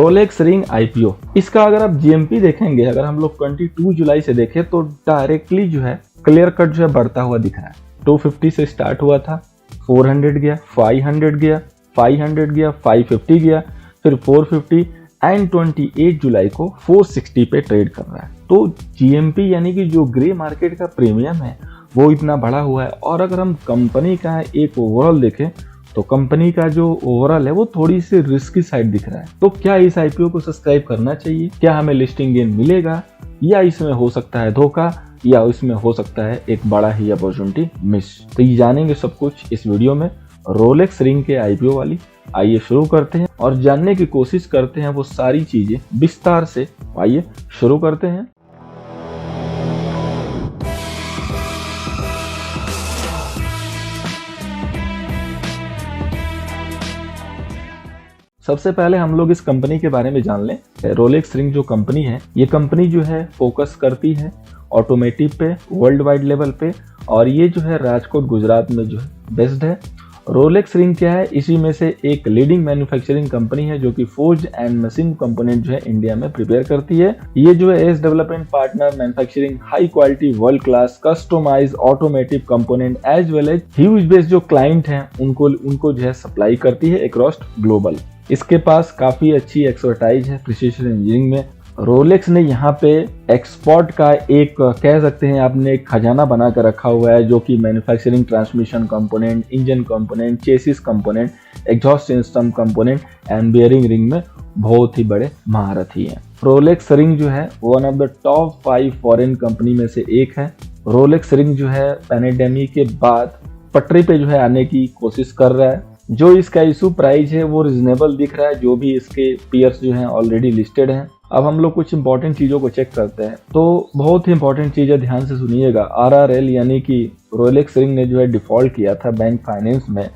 Rolex ring IPO, इसका अगर आप जीएमपी देखेंगे, अगर हम लोग 22 जुलाई से देखें तो डायरेक्टली जो है क्लियर कट जो है बढ़ता हुआ दिख रहा है। 250 से स्टार्ट हुआ था, 400 गया, 500 गया, 500 गया, 550 गया, फिर 450 एंड 28 जुलाई को 460 पे ट्रेड कर रहा है। तो जीएमपी यानी कि जो ग्रे मार्केट का प्रीमियम है वो इतना बढ़ा हुआ है। और अगर हम कंपनी का एक ओवरऑल देखें तो कंपनी का जो ओवरऑल है वो थोड़ी सी रिस्की साइड दिख रहा है। तो क्या इस आईपीओ को सब्सक्राइब करना चाहिए? क्या हमें लिस्टिंग गेन मिलेगा, या इसमें हो सकता है धोखा, या इसमें हो सकता है एक बड़ा ही अपॉर्चुनिटी मिस? तो ये जानेंगे सब कुछ इस वीडियो में रोलेक्स रिंग के आईपीओ वाली। आइए शुरू करते हैं और जानने की कोशिश करते हैं वो सारी चीजें विस्तार से। आइए शुरू करते हैं। सबसे पहले हम लोग इस कंपनी के बारे में जान लें। रोलेक्स रिंग जो कंपनी है, ये कंपनी जो है फोकस करती है ऑटोमेटिव पे, वर्ल्ड वाइड लेवल पे, और ये जो है राजकोट गुजरात में जो है बेस्ड है। रोलेक्स रिंग क्या है? इसी में से एक लीडिंग मैन्युफैक्चरिंग कंपनी है जो कि फोर्ज एंड मशीन कंपोनेंट जो है इंडिया में प्रिपेयर करती है। ये जो है as development partner manufacturing high quality world class customize automotive component as well as huge base जो क्लाइंट हैं उनको जो है सप्लाई करती है अक्रॉस ग्लोबल। इसके पास काफी अच्छी एक्सपर्टाइज है प्रिसिशन इंजीनियरिंग में। रोलेक्स ने यहाँ पे एक्सपोर्ट का एक कह सकते हैं आपने एक खजाना बना कर रखा हुआ है, जो कि manufacturing transmission component, engine component, chassis component, exhaust system component and bearing ring में बहुत ही बड़े महारथी हैं। रोलेक्स रिंग जो है one of the top 5 foreign company में से एक है। रोलेक्स रिंग जो है पैंडेमिक के बाद पटरी पे जो है आने की कोशिश कर रहा है। जो इसका इशू प्राइस है वो रिजनेबल दिख रहा है, जो भी इसके पीयर्स जो हैं ऑलरेडी लिस्टेड हैं। अब हम लोग कुछ इंपॉर्टेंट चीजों को चेक करते हैं। तो बहुत ही इंपॉर्टेंट चीज है, ध्यान से सुनिएगा। आरआरएल यानी कि रोलेक्स रिंग ने जो है डिफॉल्ट किया था बैंक फाइनेंस में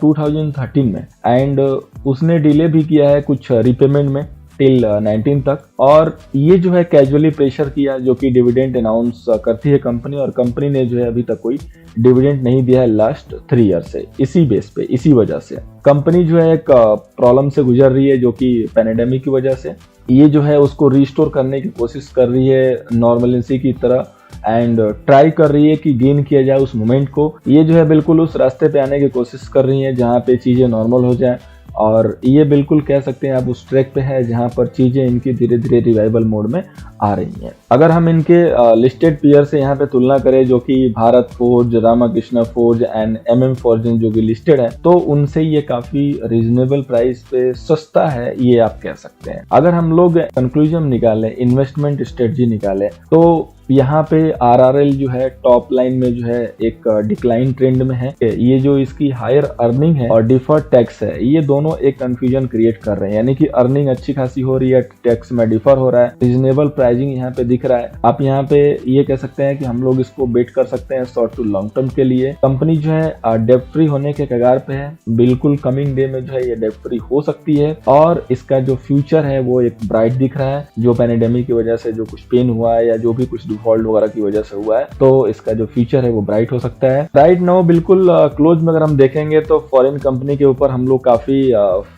2013 में, एंड उसने डिले भी किया है कुछ रिपेमेंट में टिल 19 तक। और ये जो है कैजुअली प्रेशर किया, जो कि डिविडेंड अनाउंस करती है कंपनी, और कंपनी ने जो है अभी तक कोई डिविडेंड नहीं दिया है लास्ट 3 ईयर से। इसी बेस पे, इसी वजह से कंपनी जो है एक प्रॉब्लम से गुजर रही है, जो कि पैंडेमिक की वजह से। ये जो है उसको रिस्टोर करने की कोशिश कर रही है नॉर्मलिटी की तरह, एंड ट्राई कर रही है कि गेन किया जाए उस मोमेंट को। ये जो है बिल्कुल उस रास्ते पे आने की कोशिश कर रही है जहाँ पे चीजें नॉर्मल हो जाए, और ये बिल्कुल कह सकते हैं आप उस ट्रैक पे है जहां पर चीजें इनकी धीरे धीरे रिवाइवल मोड में आ रही हैं। अगर हम इनके लिस्टेड पीयर से यहाँ पे तुलना करें, जो कि Bharat forge, Ramakrishna forge and MM forging जो कि लिस्टेड है, तो उनसे ये काफी रीजनेबल प्राइस पे सस्ता है, ये आप कह सकते हैं। अगर हम लोग कंक्लूजन निकालें, इन्वेस्टमेंट स्ट्रेटजी निकालें, तो यहाँ पे आरआरएल जो है टॉप लाइन में जो है एक डिक्लाइन ट्रेंड में है। ये जो इसकी हायर अर्निंग है और डिफर्ड टैक्स है, ये दोनों एक कंफ्यूजन क्रिएट कर रहे हैं। यानी कि अर्निंग अच्छी खासी हो रही है, टैक्स में डिफर हो रहा है, रीजनेबल प्राइसिंग यहाँ पे दिख रहा है। आप यहाँ पे ये कह सकते हैं कि हम लोग इसको बेट कर सकते हैं शॉर्ट टू लॉन्ग टर्म के लिए। कंपनी जो है डेब्ट फ्री होने के कगार पे है, बिल्कुल कमिंग डे में जो है ये डेब्ट फ्री हो सकती है, और इसका जो फ्यूचर है वो एक ब्राइट दिख रहा है। जो पैंडेमिक की वजह से जो कुछ पेन हुआ है या जो भी कुछ डिफॉल्ट वगैरह की वजह से हुआ है, तो इसका जो फ्यूचर है वो ब्राइट हो सकता है। राइट नाउ बिल्कुल क्लोज में अगर हम देखेंगे तो फॉरेन कंपनी के ऊपर हम लोग काफी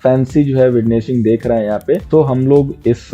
फैंसी जो है विटनेसिंग देख रहे हैं यहाँ पे। तो हम लोग इस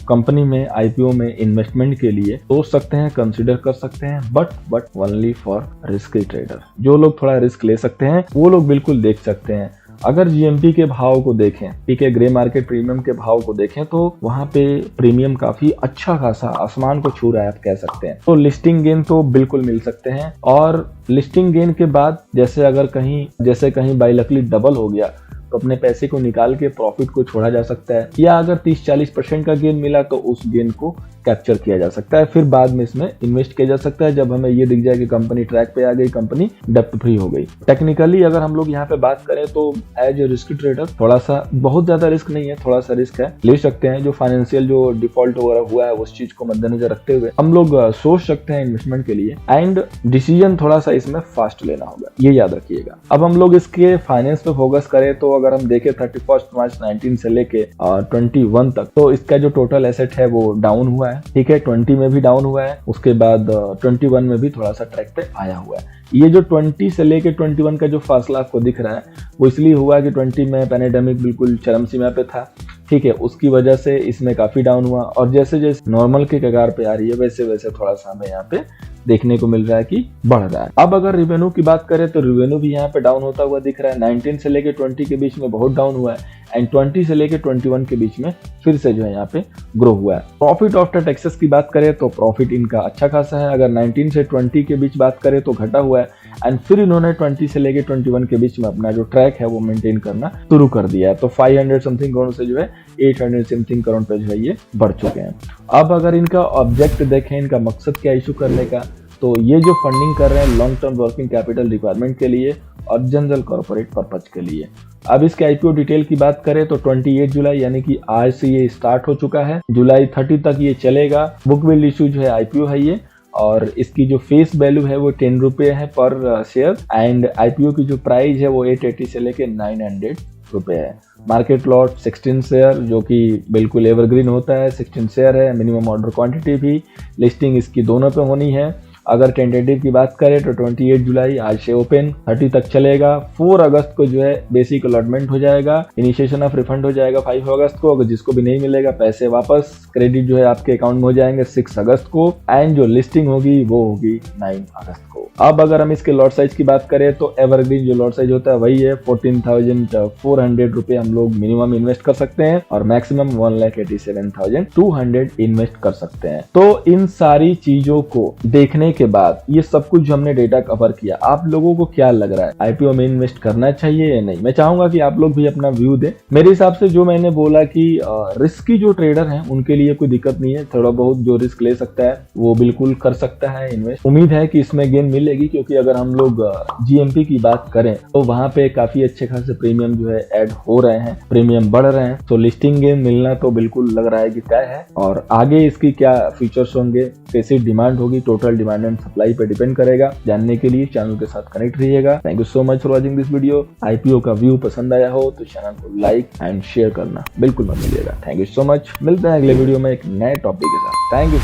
कंपनी में आईपीओ में इन्वेस्टमेंट के लिए सोच सकते हैं, कंसिडर कर सकते हैं, but only for risky trader. जो लोग थोड़ा रिस्क ले सकते हैं वो लोग बिल्कुल देख सकते हैं। अगर जीएमपी के भाव को देखें, ठीक है, ग्रे मार्केट प्रीमियम के भाव को देखें, तो वहां पे प्रीमियम काफी अच्छा खासा आसमान को छू रहा है, आप कह सकते हैं। तो लिस्टिंग गेन तो बिल्कुल मिल सकते हैं, और लिस्टिंग गेन के बाद जैसे कहीं बाई लकली डबल हो गया तो अपने पैसे को निकाल के प्रॉफिट को छोड़ा जा सकता है, या अगर 30-40% का गेन मिला तो उस गेन को कैप्चर किया जा सकता है, फिर बाद में इसमें इन्वेस्ट किया जा सकता है जब हमें ये दिख जाए कि कंपनी ट्रैक पे आ गई, कंपनी डेब्ट फ्री हो गई। टेक्निकली अगर हम लोग यहाँ पे बात करें तो एज ए रिस्क ट्रेडर थोड़ा सा, बहुत ज्यादा रिस्क नहीं है, थोड़ा सा रिस्क है, ले सकते हैं। जो फाइनेंशियल जो डिफॉल्ट वगैरह हुआ है उस चीज को मद्देनजर रखते हुए हम लोग सोच सकते हैं इन्वेस्टमेंट के लिए, एंड डिसीजन थोड़ा सा इसमें फास्ट लेना होगा, ये याद रखिएगा। अब हम लोग इसके फाइनेंस पे फोकस करें तो अगर हम देखें 31 मार्च 19 से लेके 21 तक, तो इसका जो टोटल एसेट है वो डाउन हुआ है, ठीक है, 20 में भी डाउन हुआ है, उसके बाद 21 में भी थोड़ा सा ट्रैक पे आया हुआ है। ये जो 20 से लेके 21 का जो फासला आपको दिख रहा है वो इसलिए हुआ कि 20 में पैंडेमिक बिल्कुल चरम सीमा पे था, ठीक है, उसकी वजह से इसमें काफी डाउन हुआ और जैसे जैसे नॉर्मल के कगार पे आ रही है वैसे वैसे थोड़ा सा हमें यहाँ पे देखने को मिल रहा है कि बढ़ रहा है। अब अगर रेवेन्यू की बात करें तो रेवेन्यू भी यहाँ पे डाउन होता हुआ दिख रहा है। 19 से लेके 20 के बीच में बहुत डाउन हुआ है एंड 20 से लेके 21 के बीच में फिर से जो है यहाँ पे ग्रो हुआ है। प्रॉफिट आफ्टर टैक्सेस की बात करें तो प्रॉफिट इनका अच्छा खासा है। अगर 19 से 20 के बीच बात करें तो घटा हुआ है एंड फिर इन्होंने 20 से लेके 21 के बीच में अपना जो ट्रैक है वो मेंटेन करना शुरू कर दिया है। तो 500 समथिंग करोड़ से जो है 800 समथिंग करोड़ पे जो है ये बढ़ चुके हैं। अब अगर इनका ऑब्जेक्ट देखें, इनका मकसद क्या इशू करने का, तो ये जो फंडिंग कर रहे हैं long term working capital requirement के लिए और जनरल कॉर्पोरेट पर्पज के लिए। अब इसके आईपीओ डिटेल की बात करें तो 28 जुलाई यानी कि आज से ये स्टार्ट हो चुका है, जुलाई 30 तक ये चलेगा। बुक बिल्ड इशू जो है आईपीओ है ये, और इसकी जो फेस वैल्यू है वो 10 रुपये है पर शेयर एंड आईपीओ की जो प्राइस है वो 880 से लेके 900 रुपये है। मार्केट लॉट 16 शेयर जो कि बिल्कुल एवरग्रीन होता है, 16 शेयर है। मिनिमम ऑर्डर क्वांटिटी भी, लिस्टिंग इसकी दोनों पे होनी है। अगर टेंटेटिव की बात करें तो 28 जुलाई आज से ओपन, 30 तक चलेगा। 4 अगस्त को जो है बेसिक अलॉटमेंट हो जाएगा, इनिशिएशन ऑफ रिफंड हो जाएगा 5 अगस्त को। अगर जिसको भी नहीं मिलेगा पैसे वापस क्रेडिट जो है आपके अकाउंट में हो जाएंगे 6 अगस्त को एंड जो लिस्टिंग होगी वो होगी 9 अगस्त को। अब अगर हम इसके लॉट साइज की बात करें तो एवरग्रीन जो लॉट साइज होता है वही है 14,400 रुपए हम लोग मिनिमम इन्वेस्ट कर सकते हैं और मैक्सिमम 1,87,200 इन्वेस्ट कर सकते हैं। तो इन सारी चीजों को देखने के बाद ये सब कुछ जो हमने डेटा कवर किया, आप लोगों को क्या लग रहा है आईपीओ में इन्वेस्ट करना चाहिए या नहीं? मैं चाहूंगा कि आप लोग भी अपना व्यू दें। मेरे हिसाब से जो मैंने बोला कि रिस्की जो ट्रेडर हैं उनके लिए कोई दिक्कत नहीं है, थोड़ा बहुत जो रिस्क ले सकता है वो बिल्कुल कर सकता है इन्वेस्ट। उम्मीद है कि इसमें गेन मिलेगी, क्योंकि अगर हम लोग जीएमपी की बात करें तो वहां पे काफी अच्छे खासे प्रीमियम जो है ऐड हो रहे हैं, प्रीमियम बढ़ रहे हैं। तो लिस्टिंग गेन मिलना तो बिल्कुल लग रहा है कि तय है, और आगे इसकी क्या फीचर्स होंगे, कैसी डिमांड होगी, टोटल डिमांड एंड सप्लाई पे डिपेंड करेगा। जानने के लिए चैनल के साथ कनेक्ट रहिएगा। Thank you so much for watching this video. IPO का व्यू पसंद आया हो तो चैनल को लाइक एंड शेयर करना बिल्कुल मत भूलिएगा। Thank you so much. मिलते हैं अगले वीडियो में एक नए टॉपिक के साथ। Thank you.